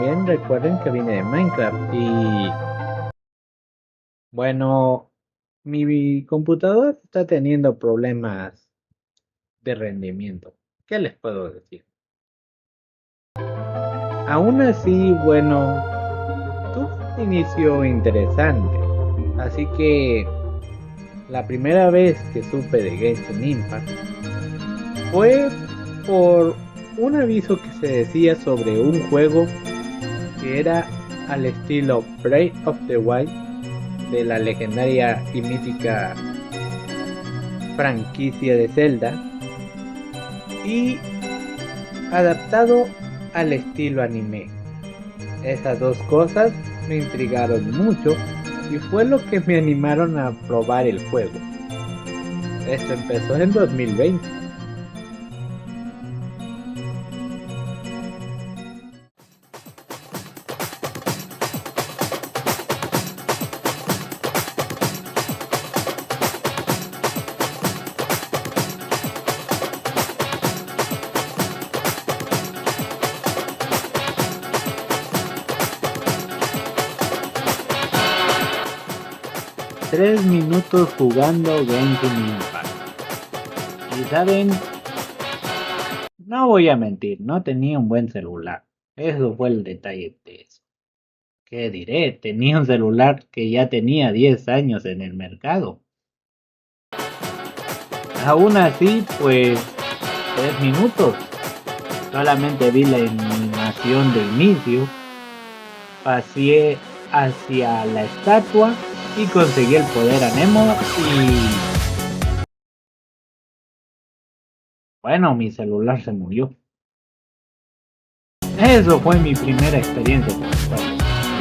también recuerden que viene de Minecraft y bueno, mi computador está teniendo problemas de rendimiento. ¿Qué les puedo decir? Aún así, bueno, tuvo un inicio interesante. Así que la primera vez que supe de Genshin Impact fue por un aviso que se decía sobre un juego que era al estilo Breath of the Wild de la legendaria y mítica franquicia de Zelda y adaptado al estilo anime. Esas dos cosas me intrigaron mucho y fue lo que me animaron a probar el juego. Esto empezó en 2020. 3 minutos jugando Genshin Impact. Y saben, no voy a mentir, no tenía un buen celular. Eso fue el detalle de eso. ¿Qué diré? Tenía un celular que ya tenía 10 años en el mercado. Aún así, pues 3 minutos. Solamente vi la animación de inicio. Pasé hacia la estatua y conseguí el poder a Nemo y bueno, mi celular se murió. Eso fue mi primera experiencia con el juego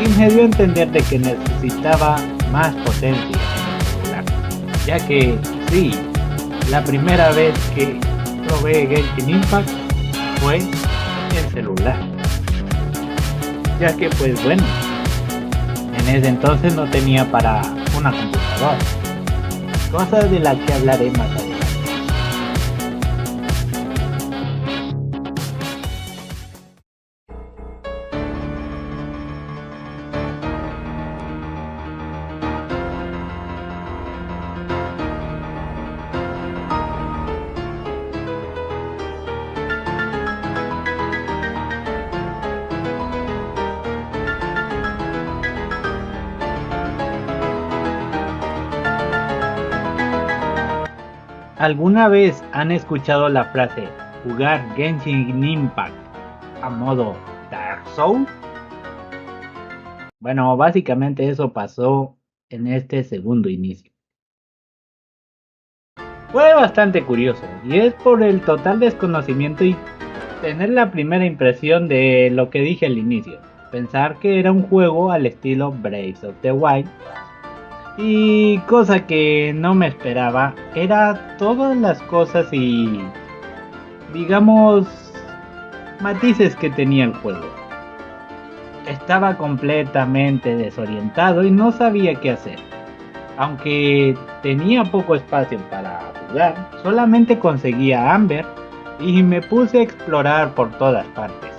y me dio a entender de que necesitaba más potencia en el celular, ya que sí, la primera vez que probé Genshin Impact fue en celular, ya que pues bueno, en ese entonces no tenía para una computadora, cosa de la que hablaré más adelante. ¿Alguna vez han escuchado la frase jugar Genshin Impact a modo Dark Souls? Bueno, básicamente eso pasó en este segundo inicio. Fue bastante curioso y es por el total desconocimiento y tener la primera impresión de lo que dije al inicio. Pensar que era un juego al estilo Breath of the Wild y cosa que no me esperaba era todas las cosas y digamos matices que tenía el juego. Estaba completamente desorientado y no sabía qué hacer. Aunque tenía poco espacio para jugar, solamente conseguía a Amber y me puse a explorar por todas partes.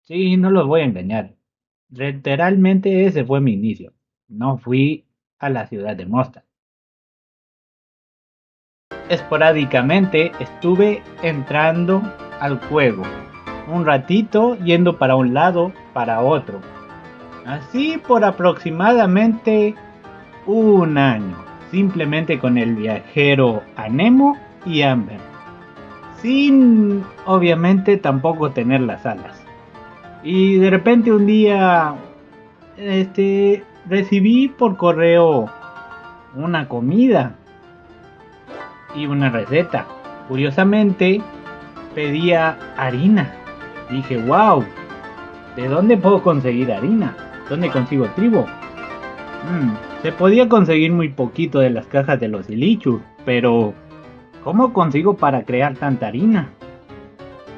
Sí, no los voy a engañar. Literalmente ese fue mi inicio. No fui a la ciudad de Mostar. Esporádicamente estuve entrando al juego. Un ratito yendo para un lado, para otro. Así por aproximadamente un año. Simplemente con el viajero Anemo y Amber. Sin obviamente tampoco tener las alas. Y de repente un día recibí por correo una comida y una receta. Curiosamente pedía harina. Dije, wow, ¿de dónde puedo conseguir harina? ¿Dónde consigo trigo? Se podía conseguir muy poquito de las cajas de los Ilichur, pero ¿cómo consigo para crear tanta harina?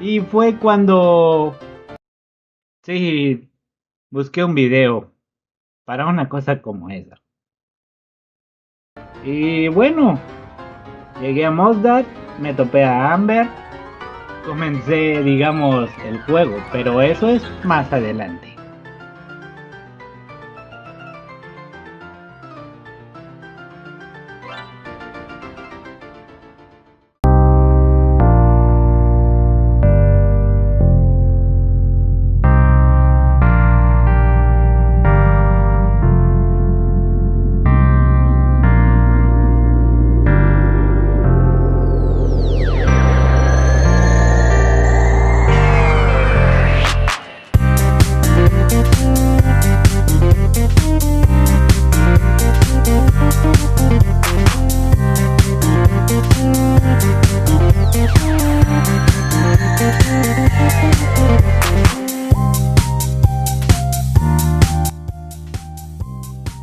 Y fue cuando sí busqué un video para una cosa como esa. Y bueno, llegué a Mosdar, me topé a Amber comencé, digamos, el juego, pero eso es más adelante.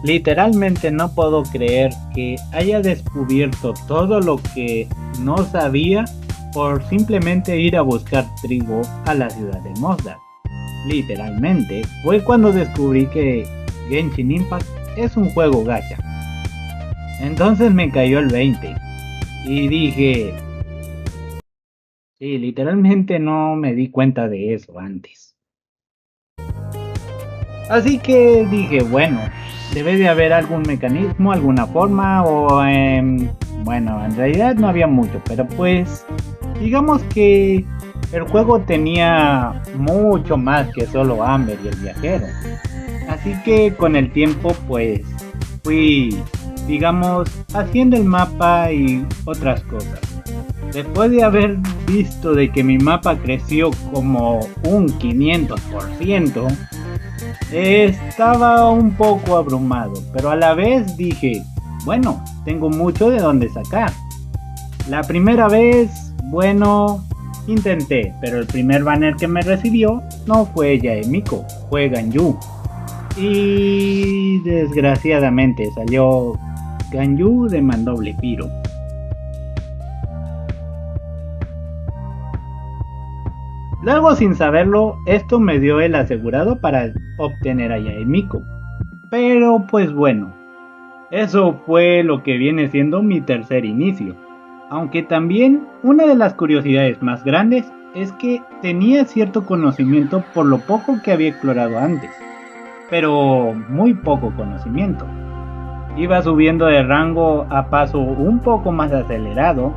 Literalmente no puedo creer que haya descubierto todo lo que no sabía por simplemente ir a buscar trigo a la ciudad de Mosdar. Literalmente fue cuando descubrí que Genshin Impact es un juego gacha. Entonces me cayó el 20 y dije, sí, literalmente no me di cuenta de eso antes. Así que dije, bueno, debe de haber algún mecanismo, alguna forma o bueno, en realidad no había mucho, pero pues digamos que el juego tenía mucho más que solo Amber y el viajero. Así que con el tiempo pues fui, digamos, haciendo el mapa y otras cosas. Después de haber visto de que mi mapa creció como un 500%, estaba un poco abrumado, pero a la vez dije, bueno, tengo mucho de dónde sacar. La primera vez, bueno, intenté, pero el primer banner que me recibió no fue Yaemiko, fue Ganyu. Y desgraciadamente salió Ganyu de Mandoble Piro. Luego, sin saberlo, esto me dio el asegurado para obtener a Yaemiko. Pero pues bueno, eso fue lo que viene siendo mi tercer inicio. Aunque también una de las curiosidades más grandes es que tenía cierto conocimiento por lo poco que había explorado antes. Pero muy poco conocimiento. Iba subiendo de rango a paso un poco más acelerado.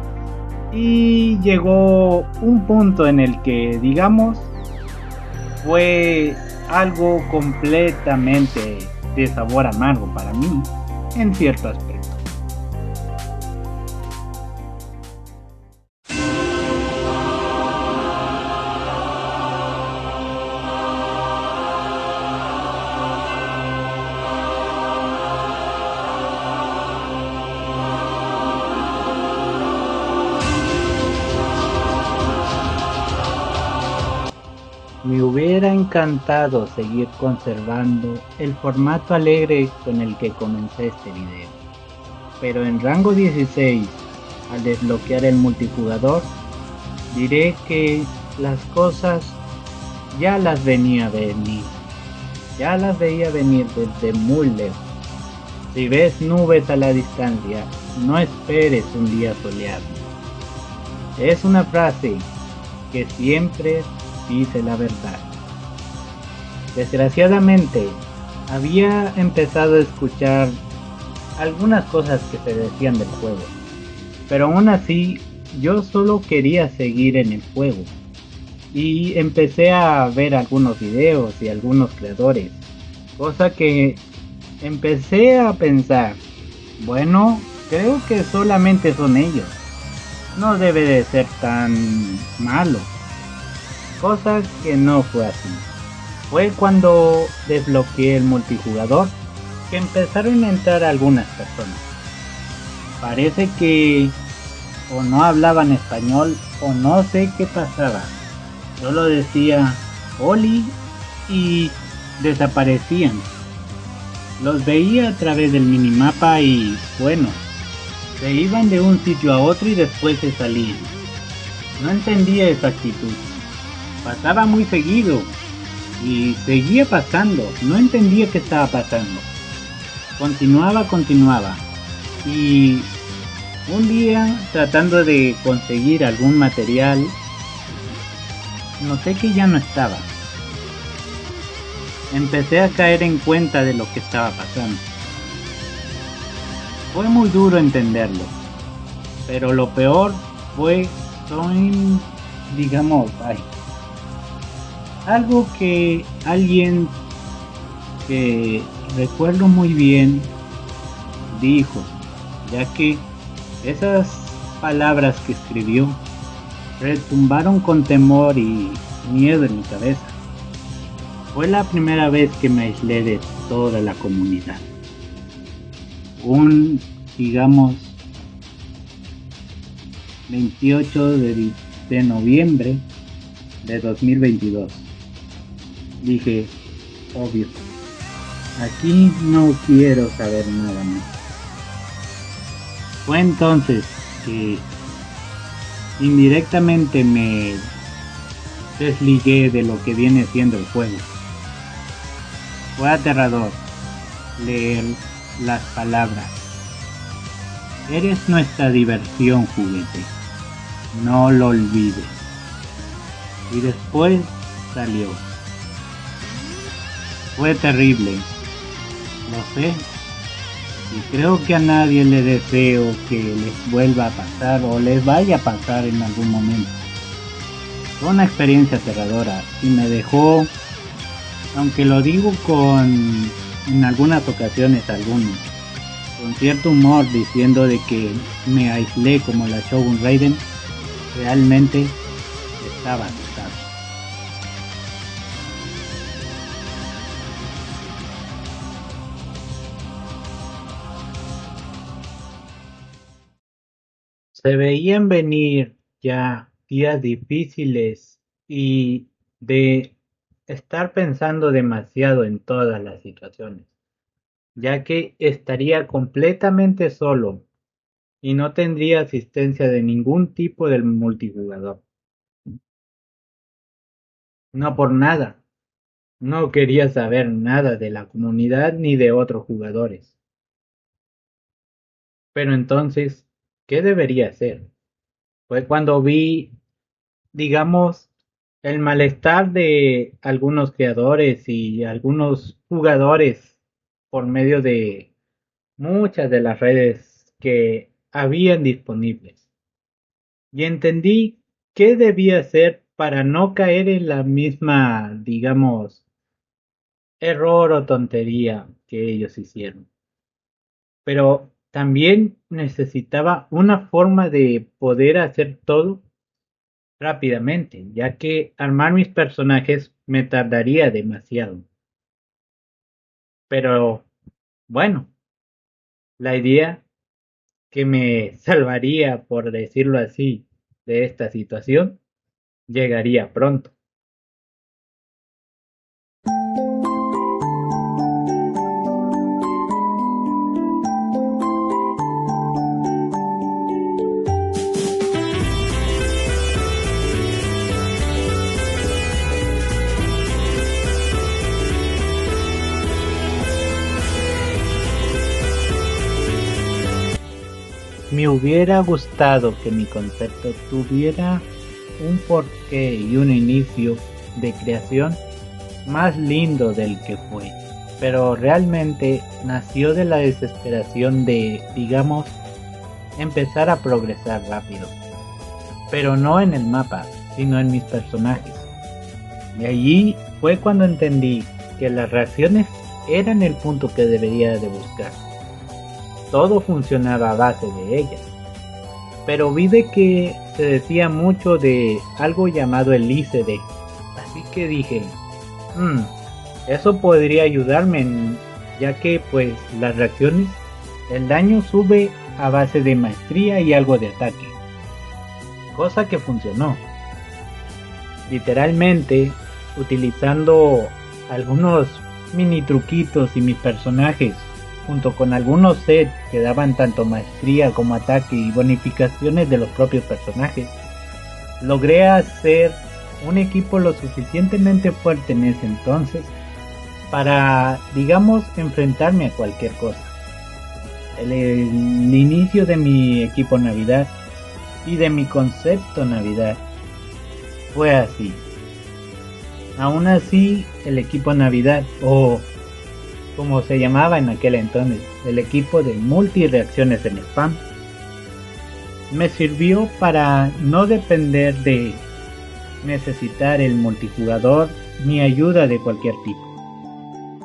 Y llegó un punto en el que, digamos, fue algo completamente de sabor amargo para mí, en cierto aspecto. Me hubiera encantado seguir conservando el formato alegre con el que comencé este video, pero en rango 16, al desbloquear el multijugador, diré que las cosas ya las venía a venir, ya las veía venir desde muy lejos. Si ves nubes a la distancia, no esperes un día soleado. Es una frase que siempre dice la verdad. Desgraciadamente, había empezado a escuchar algunas cosas que se decían del juego, pero aún así yo solo quería seguir en el juego y empecé a ver algunos videos y algunos creadores, cosa que empecé a pensar, bueno, creo que solamente son ellos, no debe de ser tan malo. Cosa que no fue así. Fue cuando desbloqueé el multijugador que empezaron a entrar algunas personas. Parece que o no hablaban español o no sé qué pasaba. Solo decía Oli y desaparecían. Los veía a través del minimapa y bueno, se iban de un sitio a otro y después se salían. No entendía esa actitud. Pasaba muy seguido y seguía pasando, no entendía qué estaba pasando. Continuaba y un día tratando de conseguir algún material noté que ya no estaba. Empecé a caer en cuenta de lo que estaba pasando. Fue muy duro entenderlo, pero lo peor fue, digamos, algo que alguien que recuerdo muy bien dijo, ya que esas palabras que escribió retumbaron con temor y miedo en mi cabeza. Fue la primera vez que me aislé de toda la comunidad. Digamos, 28 de noviembre de 2022. Dije, obvio, aquí no quiero saber nada más. Fue entonces que indirectamente me desligué de lo que viene siendo el juego. Fue aterrador leer las palabras. Eres nuestra diversión, juguete. No lo olvides. Y después salió. Fue terrible. Lo sé. Y creo que a nadie le deseo que les vuelva a pasar o les vaya a pasar en algún momento. Fue una experiencia aterradora y me dejó, aunque lo digo en algunas ocasiones con cierto humor, diciendo de que me aislé como la Shogun Raiden, realmente estaba asustado. Se veían venir ya días difíciles y de estar pensando demasiado en todas las situaciones, ya que estaría completamente solo y no tendría asistencia de ningún tipo del multijugador. No por nada, no quería saber nada de la comunidad ni de otros jugadores. Pero entonces, ¿qué debería hacer? Fue cuando vi, digamos, el malestar de algunos creadores y algunos jugadores por medio de muchas de las redes que habían disponibles. Y entendí qué debía hacer para no caer en la misma, digamos, error o tontería que ellos hicieron. Pero también necesitaba una forma de poder hacer todo rápidamente, ya que armar mis personajes me tardaría demasiado. Pero bueno, la idea que me salvaría, por decirlo así, de esta situación, llegaría pronto. Me hubiera gustado que mi concepto tuviera un porqué y un inicio de creación más lindo del que fue, pero realmente nació de la desesperación de, digamos, empezar a progresar rápido, pero no en el mapa, sino en mis personajes. Y allí fue cuando entendí que las reacciones eran el punto que debería de buscar. Todo funcionaba a base de ellas, pero vi de que se decía mucho de algo llamado el ICD, así que dije, eso podría ayudarme, ya que pues las reacciones, el daño sube a base de maestría y algo de ataque, cosa que funcionó. Literalmente, utilizando algunos mini truquitos y mis personajes, junto con algunos sets que daban tanto maestría como ataque y bonificaciones de los propios personajes, logré hacer un equipo lo suficientemente fuerte en ese entonces para, digamos, enfrentarme a cualquier cosa. El inicio de mi equipo Navidad y de mi concepto Navidad fue así. Aún así, el equipo Navidad, o como se llamaba en aquel entonces, el equipo de multireacciones en spam, me sirvió para no depender de necesitar el multijugador ni ayuda de cualquier tipo.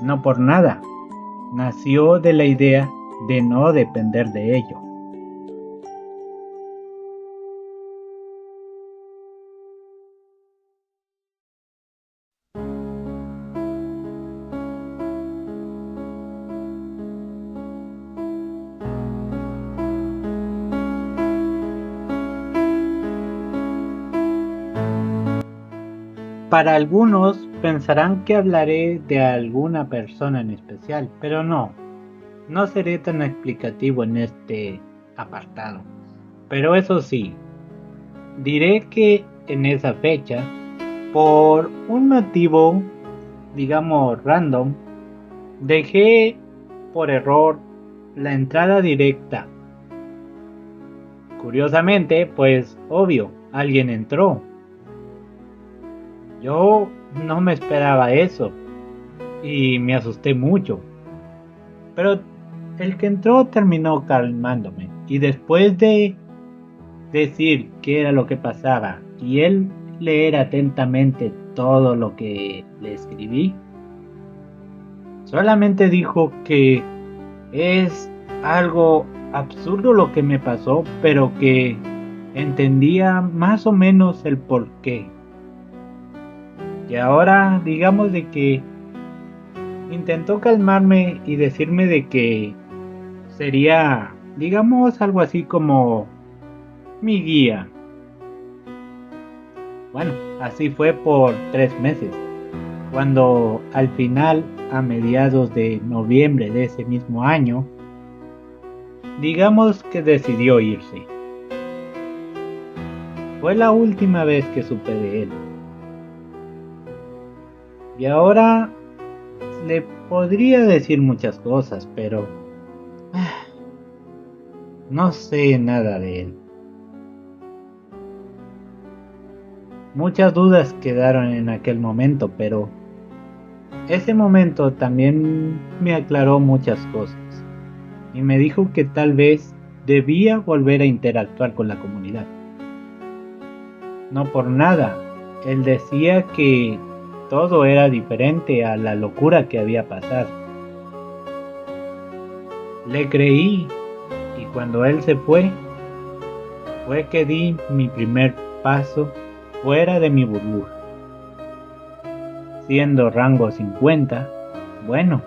No por nada, nació de la idea de no depender de ello. Para algunos pensarán que hablaré de alguna persona en especial, pero no seré tan explicativo en este apartado. Pero eso sí, diré que en esa fecha, por un motivo, digamos, random, dejé por error la entrada directa. Curiosamente, pues obvio, alguien entró. Yo no me esperaba eso y me asusté mucho. Pero el que entró terminó calmándome y después de decir qué era lo que pasaba y él leer atentamente todo lo que le escribí, solamente dijo que es algo absurdo lo que me pasó, pero que entendía más o menos el porqué. Y ahora digamos de que intentó calmarme y decirme de que sería, digamos, algo así como mi guía. Bueno, así fue por 3 meses, cuando al final, a mediados de noviembre de ese mismo año, digamos que decidió irse. Fue la última vez que supe de él. Y ahora le podría decir muchas cosas, pero no sé nada de él. Muchas dudas quedaron en aquel momento, pero ese momento también me aclaró muchas cosas y me dijo que tal vez debía volver a interactuar con la comunidad. No por nada, él decía que todo era diferente a la locura que había pasado. Le creí y cuando él se fue que di mi primer paso fuera de mi burbuja. Siendo rango 50, bueno,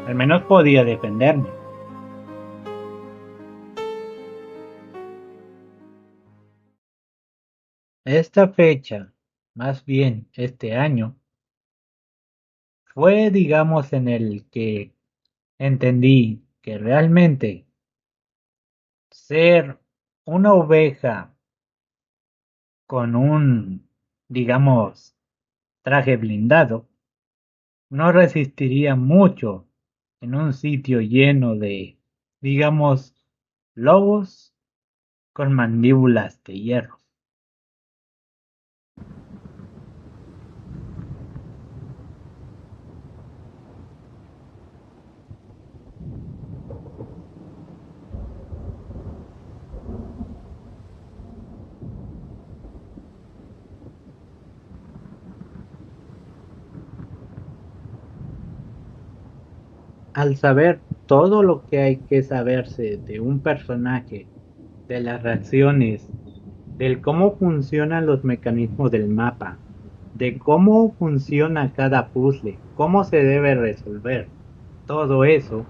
al menos podía defenderme. Esta fecha, más bien este año, fue digamos en el que entendí que realmente ser una oveja con un, digamos, traje blindado no resistiría mucho en un sitio lleno de, digamos, lobos con mandíbulas de hierro. Al saber todo lo que hay que saberse de un personaje, de las reacciones, del cómo funcionan los mecanismos del mapa, de cómo funciona cada puzzle, cómo se debe resolver, todo eso,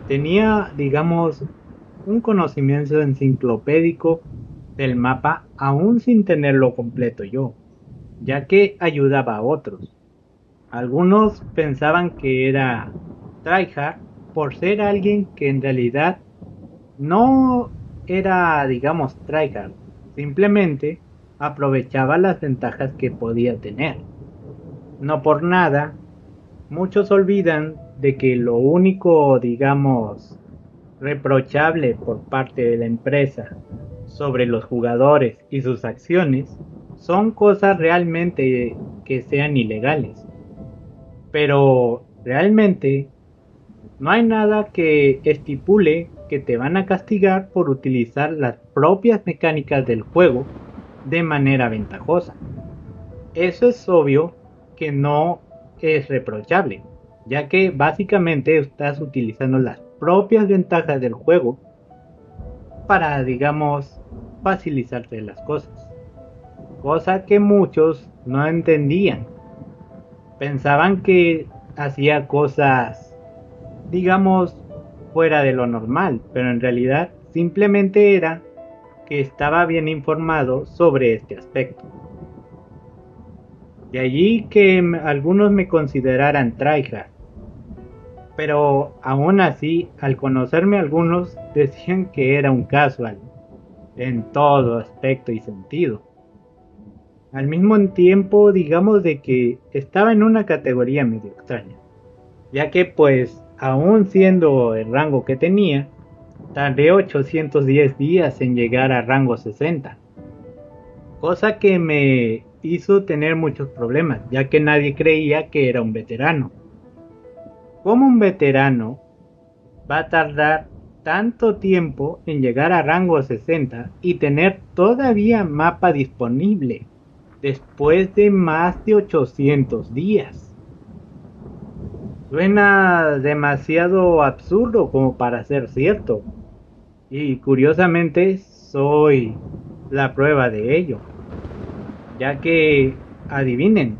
tenía, digamos, un conocimiento enciclopédico del mapa aún sin tenerlo completo yo, ya que ayudaba a otros. Algunos pensaban que era tryhard por ser alguien que en realidad no era, digamos, tryhard, simplemente aprovechaba las ventajas que podía tener. No por nada, muchos olvidan de que lo único, digamos, reprochable por parte de la empresa sobre los jugadores y sus acciones son cosas realmente que sean ilegales. Pero realmente no hay nada que estipule que te van a castigar por utilizar las propias mecánicas del juego de manera ventajosa. Eso es obvio que no es reprochable, ya que básicamente estás utilizando las propias ventajas del juego para, digamos, facilitarte las cosas. Cosa que muchos no entendían. Pensaban que hacía cosas, digamos, fuera de lo normal, pero en realidad simplemente era que estaba bien informado sobre este aspecto. De allí que algunos me consideraran tryhard, pero aún así, al conocerme algunos decían que era un casual en todo aspecto y sentido. Al mismo tiempo, digamos de que estaba en una categoría medio extraña, ya que pues, aún siendo el rango que tenía, tardé 810 días en llegar a rango 60, cosa que me hizo tener muchos problemas, ya que nadie creía que era un veterano. ¿Cómo un veterano va a tardar tanto tiempo en llegar a rango 60 y tener todavía mapa disponible después de más de 800 días? Suena demasiado absurdo como para ser cierto, y curiosamente soy la prueba de ello, ya que, adivinen,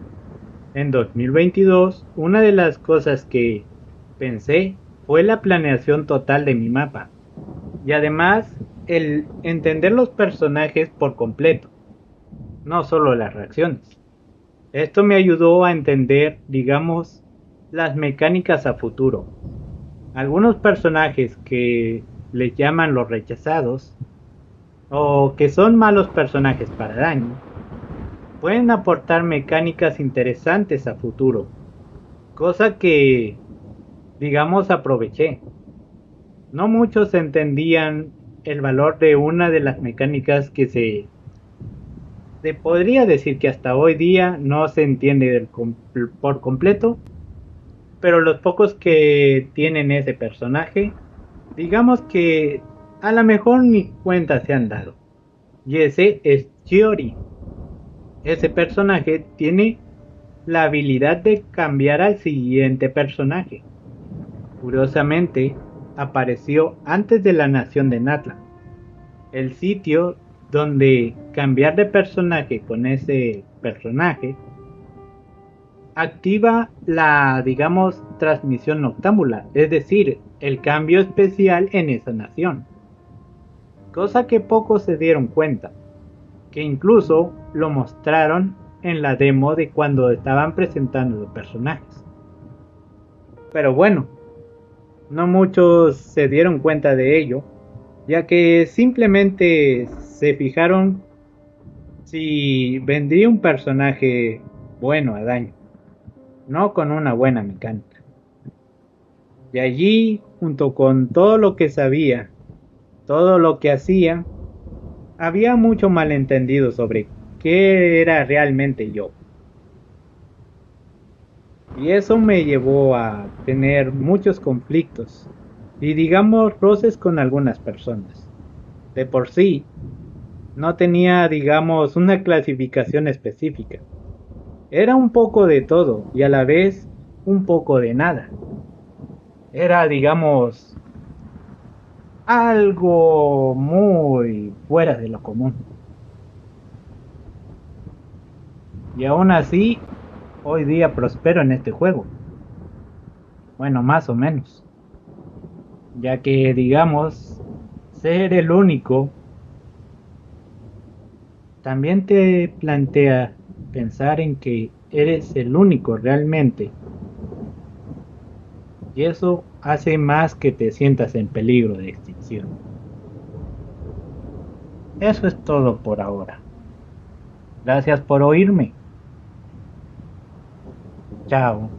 en 2022 una de las cosas que pensé fue la planeación total de mi mapa, y además el entender los personajes por completo, no solo las reacciones. Esto me ayudó a entender, digamos, las mecánicas a futuro. Algunos personajes que les llaman los rechazados, o que son malos personajes para daño, pueden aportar mecánicas interesantes a futuro, cosa que, digamos, aproveché. No muchos entendían el valor de una de las mecánicas que se podría decir que hasta hoy día no se entiende por completo, pero los pocos que tienen ese personaje, digamos que a lo mejor ni cuenta se han dado. Y ese es Chiori. Ese personaje tiene la habilidad de cambiar al siguiente personaje. Curiosamente, apareció antes de la nación de Natlan, el sitio donde cambiar de personaje con ese personaje activa la, digamos, transmisión noctámbula, es decir, el cambio especial en esa nación. Cosa que pocos se dieron cuenta, que incluso lo mostraron en la demo de cuando estaban presentando los personajes. Pero bueno, no muchos se dieron cuenta de ello, ya que simplemente se fijaron si vendría un personaje bueno a daño, no con una buena mecánica. Y allí, junto con todo lo que sabía, todo lo que hacía, había mucho malentendido sobre qué era realmente yo. Y eso me llevó a tener muchos conflictos y, digamos, roces con algunas personas. De por sí, no tenía, digamos, una clasificación específica. Era un poco de todo y a la vez un poco de nada. Era, digamos, algo muy fuera de lo común. Y aún así, hoy día prospero en este juego. Bueno, más o menos. Ya que, digamos, ser el único también te plantea pensar en que eres el único realmente. Y eso hace más que te sientas en peligro de extinción. Eso es todo por ahora. Gracias por oírme. Chao.